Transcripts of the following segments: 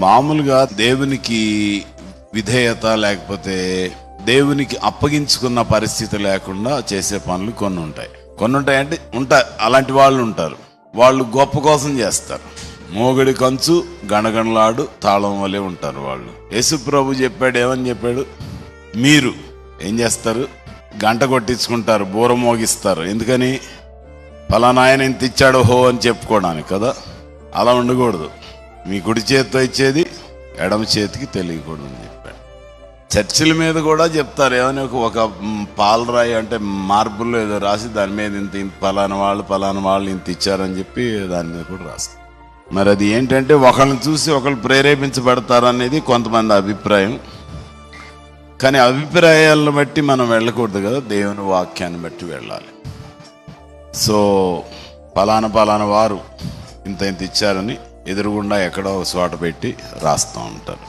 మామూలుగా దేవునికి విధేయత లేకపోతే దేవునికి అప్పగించుకున్న పరిస్థితి లేకుండా చేసే పనులు కొన్ని ఉంటాయి అంటే అలాంటి వాళ్ళు ఉంటారు. వాళ్ళు గొప్ప కోసం చేస్తారు. మోగడి కంచు గణగణలాడు తాళం వలె ఉంటారు వాళ్ళు. యేసు ప్రభు చెప్పాడు, ఏమని చెప్పాడు? మీరు ఏం చేస్తారు? గంట కొట్టించుకుంటారు, బూర మోగిస్తారు. ఎందుకని? ఫలానా ఆయన ఇంత ఇచ్చాడు హో అని చెప్పుకోవడానికి కదా. అలా ఉండకూడదు. మీ కుడి చేతితో ఇచ్చేది ఎడమ చేతికి తెలియకూడదు అని చెప్పాడు. చర్చిల మీద కూడా చెప్తారు, ఏమని ఒక పాలరాయి అంటే మార్బుల్లో ఏదో రాసి దాని మీద ఇంత ఫలానా వాళ్ళు ఇంత ఇచ్చారని చెప్పి దాని మీద కూడా రాస్తారు. మరి అది ఏంటంటే ఒకళ్ళని చూసి ఒకళ్ళు ప్రేరేపించబడతారు అనేది కొంతమంది అభిప్రాయం. కానీ అభిప్రాయాలను బట్టి మనం వెళ్ళకూడదు కదా, దేవుని వాక్యాన్ని బట్టి వెళ్ళాలి. సో ఫలానా వారు ఇంత ఇచ్చారని ఎదురుగుండా ఎక్కడో ఒక చోట పెట్టి రాస్తూ ఉంటారు.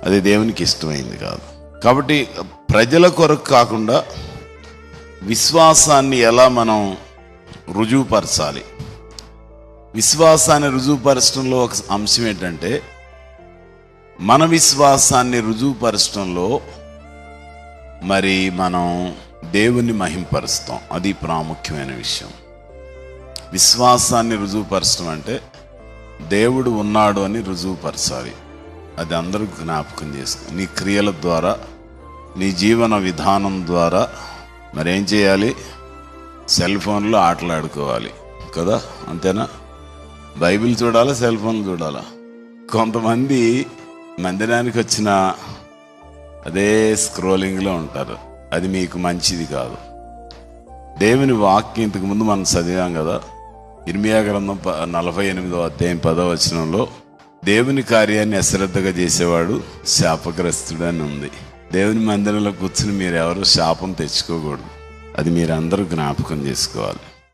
అది దేవునికి ఇష్టమైంది కాదు. కాబట్టి ప్రజల కొరకు కాకుండా విశ్వాసాన్ని ఎలా మనం రుజువుపరచాలి? విశ్వాసాన్ని రుజువుపరచడంలో ఒక అంశం ఏంటంటే, మన విశ్వాసాన్ని రుజువుపరచడంలో మరి మనం దేవుని మహింపరుస్తాం. అది ప్రాముఖ్యమైన విషయం. విశ్వాసాన్ని రుజువుపరచడం అంటే దేవుడు ఉన్నాడు అని రుజువుపరచాలి. అది అందరూ జ్ఞాపకం చేసుకో. నీ క్రియల ద్వారా, నీ జీవన విధానం ద్వారా మరేం చేయాలి? సెల్ ఫోన్లో ఆటలాడుకోవాలి కదా, అంతేనా? బైబిల్ చూడాలా, సెల్ ఫోన్ చూడాలా? కొంతమంది మందిరానికి వచ్చిన అదే స్క్రోలింగ్లో ఉంటారు. అది మీకు మంచిది కాదు. దేవుని వాక్యం ఇంతకు ముందు మనం చదివాం కదా, ఇర్మియా గ్రంథం 48వ అధ్యాయం 10వ వచనంలో దేవుని కార్యాన్ని అశ్రద్ధగా చేసేవాడు శాపగ్రస్తుడు అని ఉంది. దేవుని మందిరంలో కూర్చుని మీరు ఎవరు శాపం తెచ్చుకోకూడదు. అది మీరు అందరూ జ్ఞాపకం చేసుకోవాలి.